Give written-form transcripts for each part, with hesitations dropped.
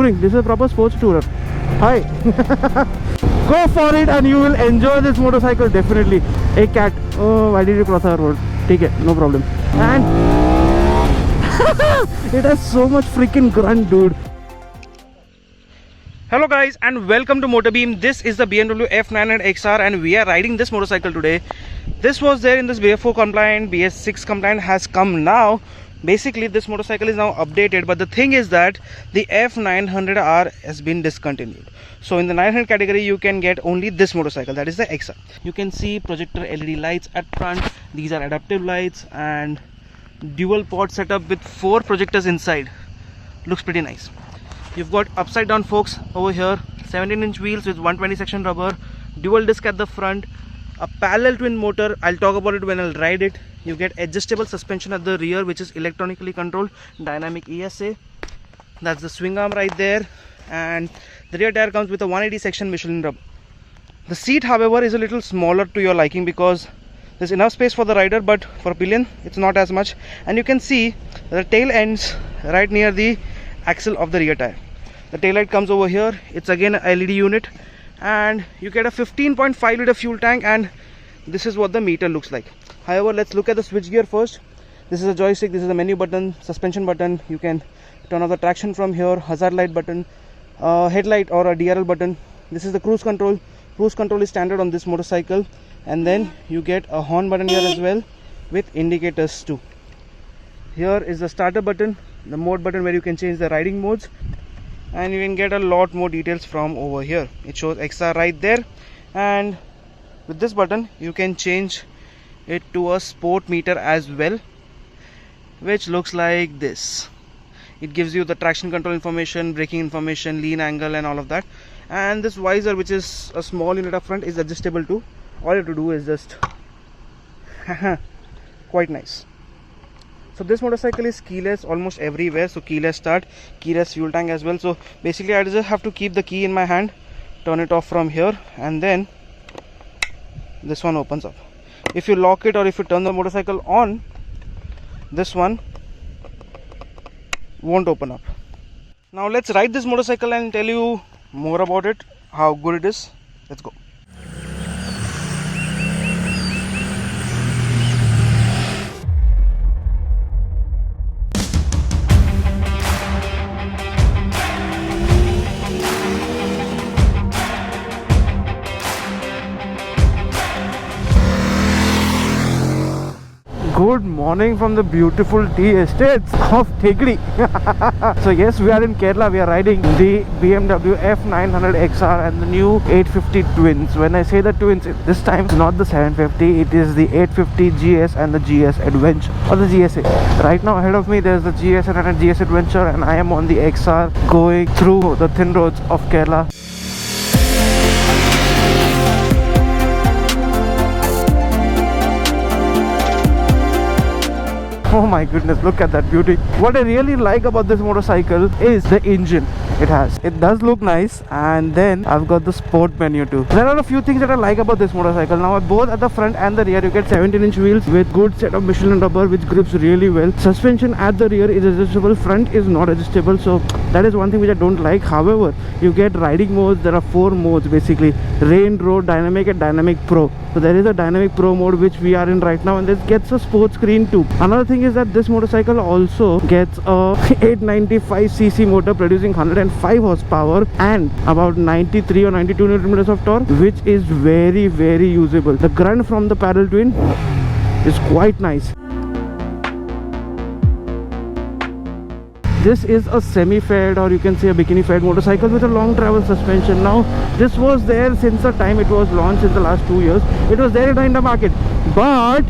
This is a proper sports tourer. Hi. Go for it and you will enjoy this motorcycle definitely. A cat. Oh, why did you cross our road? Take it, no problem. And it has so much freaking grunt, dude. Hello guys and welcome to MotorBeam. This is the BMW F900 XR and we are riding this motorcycle today. This was there in this BS4 compliant, BS6 compliant has come now. Basically this motorcycle is now updated, but the thing is that the F900R has been discontinued. So in the 900 category you can get only this motorcycle, that is the XR. You can see projector LED lights at front. These are adaptive lights and dual pod setup with 4 projectors inside. Looks pretty nice. You've got upside down forks over here, 17-inch wheels with 120 section rubber, dual disc at the front, a parallel twin motor. I'll talk about it when I'll ride it. You get adjustable suspension at the rear, which is electronically controlled, dynamic ESA. That's the swing arm right there, and the rear tire comes with a 180 section Michelin rubber. The seat, however, is a little smaller to your liking because there's enough space for the rider, but for a pillion it's not as much. And you can see the tail ends right near the axle of the rear tire. The tail light comes over here. It's again a LED unit, and you get a 15.5 liter fuel tank, and this is what the meter looks like. However, let's look at the switch gear first. This is a joystick, this is a menu button, suspension button. You can turn off the traction from here, hazard light button, headlight or a DRL button. This is the cruise control. Cruise control is standard on this motorcycle, and then you get a horn button here as well with indicators too. Here is the starter button, the mode button where you can change the riding modes, and you can get a lot more details from over here. It shows XR right there, and with this button you can change it to a sport meter as well, which looks like this. It gives you the traction control information, braking information, lean angle and all of that. And this visor, which is a small unit up front, is adjustable too. All you have to do is just quite nice. So this motorcycle is keyless almost everywhere, so keyless start, keyless fuel tank as well. So basically I just have to keep the key in my hand, turn it off from here, and then this one opens up. If you lock it or if you turn the motorcycle on, this one won't open up. Now let's ride this motorcycle and tell you more about it, how good it is. Let's go. Good morning from the beautiful tea estates of Tegri. So yes, we are in Kerala. We are riding the BMW F900 XR and the new 850 twins. When I say the twins, this time it's not the 750, it is the 850 GS and the GS Adventure, or the GSA. Right now ahead of me there's the GS and GS Adventure, and I am on the XR going through the thin roads of Kerala. Oh my goodness, look at that beauty. What I really like about this motorcycle is the engine it has. It does look nice, and then I've got the sport menu too. There are a few things that I like about this motorcycle. Now both at the front and the rear you get 17-inch wheels with good set of Michelin rubber which grips really well. Suspension at the rear is adjustable, front is not adjustable, so that is one thing which I don't like. However, you get riding modes. There are 4 modes basically: rain, road, dynamic and dynamic pro. So there is a dynamic pro mode which we are in right now, and this gets a sports screen too. Another thing is that this motorcycle also gets a 895cc motor producing 105 horsepower and about 93 or 92 Newton meters of torque, which is very usable. The grunt from the parallel twin is quite nice. This is a semi-fed, or you can say a bikini fed motorcycle with a long travel suspension. Now this was there since the time it was launched in the last 2 years. It was there in the market, but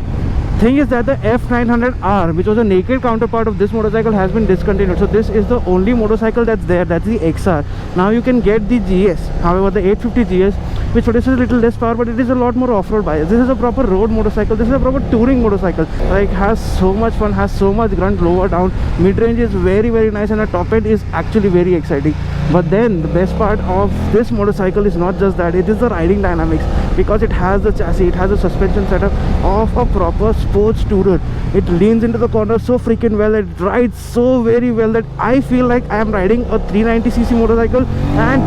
thing is that the F900R, which was a naked counterpart of this motorcycle, has been discontinued. So this is the only motorcycle that's there, that's the XR. Now you can get the GS, however the 850 GS, which produces a little less power, but it is a lot more off-road bias. This is a proper road motorcycle. This is a proper touring motorcycle. Like, has so much fun, has so much grunt lower down. Mid-range is very nice, and the top end is actually very exciting. But then the best part of this motorcycle is not just that, it is the riding dynamics, because it has the chassis, it has a suspension setup of a proper sports tourer. It leans into the corner so freaking well, it rides so very well that I feel like I am riding a 390cc motorcycle, and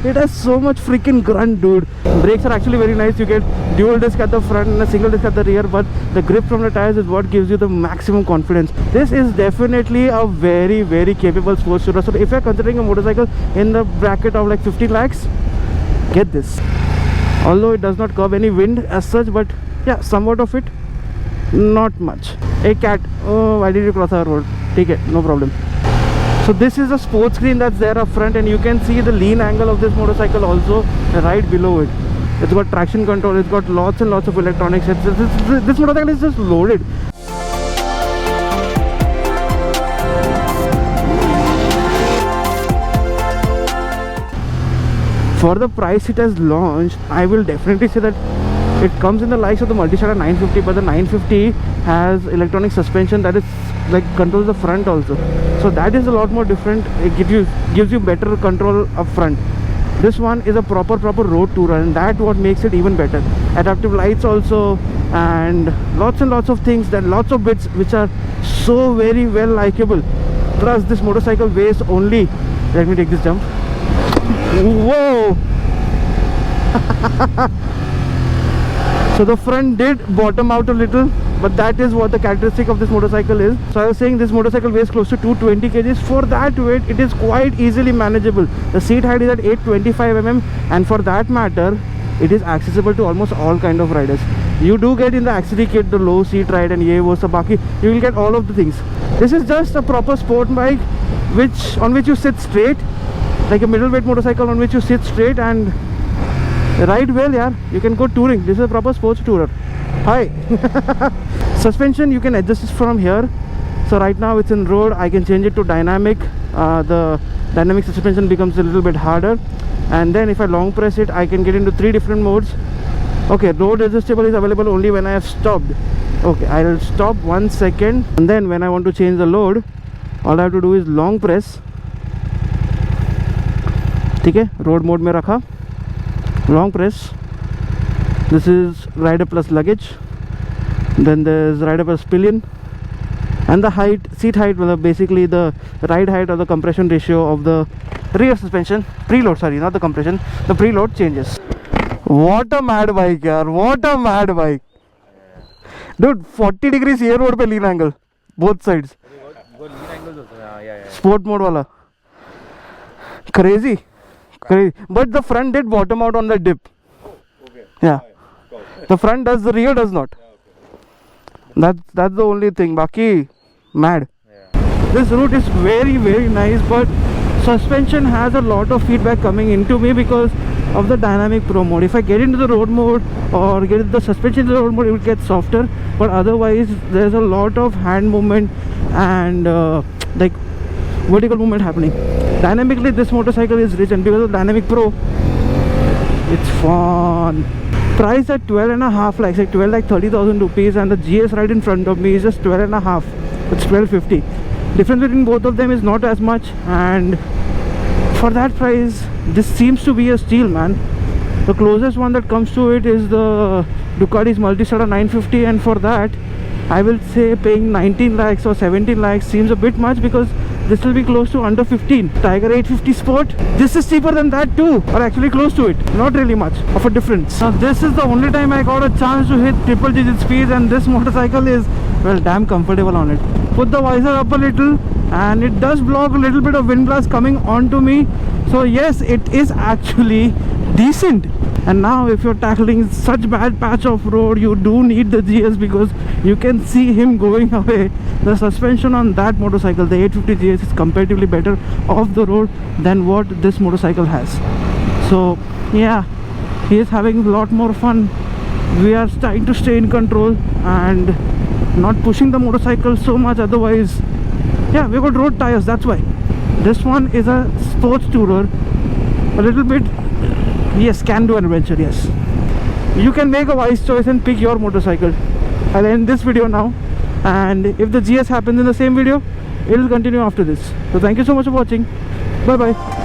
it has so much freaking grunt, dude. Brakes are actually very nice. You get dual disc at the front and a single disc at the rear, but the grip from the tires is what gives you the maximum confidence. This is definitely a very, very capable sports tourer. So if you're considering a motorcycle in the bracket of like 50 lakhs, get this. Although it does not curb any wind as such, but yeah, somewhat of it, not much. Hey cat, oh, why did you cross our road? Take it, no problem. So this is a sports screen that's there up front, and you can see the lean angle of this motorcycle also right below it. It's got traction control, it's got lots and lots of electronics. This motorcycle is just loaded. For the price it has launched, I will definitely say that it comes in the likes of the Multistrada 950, but the 950 has electronic suspension that is like controls the front also. So that is a lot more different. It gives you better control up front. This one is a proper road tourer, and that's what makes it even better. Adaptive lights also, and lots of things, that lots of bits which are so very well likable. Plus this motorcycle weighs only, let me take this jump. Whoa. So the front did bottom out a little, but that is what the characteristic of this motorcycle is. So I was saying this motorcycle weighs close to 220 kgs. For that weight, it is quite easily manageable. The seat height is at 825 mm, and for that matter, it is accessible to almost all kind of riders. You do get in the Accessory kit the low seat ride and ye wo sabaki. You will get all of the things. This is just a proper sport bike on which you sit straight, like a middleweight motorcycle on which you sit straight and ride well, yeah. You can go touring. This is a proper sports tourer. Hi. Suspension, you can adjust this from here. So right now it's in road, I can change it to dynamic. The dynamic suspension becomes a little bit harder, and then if I long press it, I can get into 3 different modes. Okay, road adjustable is available only when I have stopped. Okay, I'll stop 1 second, and then when I want to change the load, all I have to do is long press. Okay, road mode mein rakha, long press. This is rider plus luggage, then there's rider plus pillion, and the height, seat height, well, basically the ride height or the compression ratio of the rear suspension, preload, sorry, not the compression, the preload changes. What a mad bike, yaar, what a mad bike. Dude, 40 degrees air road pe lean angle, both sides. Sport mode wala. Crazy. But the front did bottom out on the dip. Yeah, the front does, the rear does not. That's the only thing. Baki, mad. This route is very nice, but suspension has a lot of feedback coming into me because of the dynamic pro mode. If I get into the road mode or get the suspension into the road mode, it will get softer, but otherwise there's a lot of hand movement and like vertical movement happening. Dynamically this motorcycle is rich, and because of dynamic pro, it's fun. Price at 12.5 lakhs, like 12 lakh 30,000 rupees, and the GS right in front of me is just 12.5. It's 1250. Difference between both of them is not as much, and for that price, this seems to be a steal, man. The closest one that comes to it is the Ducati's Multistrada 950, and for that, I will say paying 19 lakhs or 17 lakhs seems a bit much, because this will be close to under 15. Tiger 850 Sport, this is cheaper than that too, or actually close to it. Not really much of a difference. Now this is the only time I got a chance to hit triple digit speeds, and this motorcycle is, well, damn comfortable on it. Put the visor up a little, and it does block a little bit of wind blast coming onto me. So yes, it is actually decent. And now if you're tackling such bad patch of road, you do need the GS, because you can see him going away. The suspension on that motorcycle, the 850 GS, is comparatively better off the road than what this motorcycle has. So yeah, he is having a lot more fun. We are trying to stay in control and not pushing the motorcycle so much, otherwise, yeah, we got road tires, that's why. This one is a sports tourer, a little bit, yes, can do an adventure, yes. You can make a wise choice and pick your motorcycle. I'll end this video now, and if the GS happens in the same video, it will continue after this. So thank you so much for watching. Bye bye.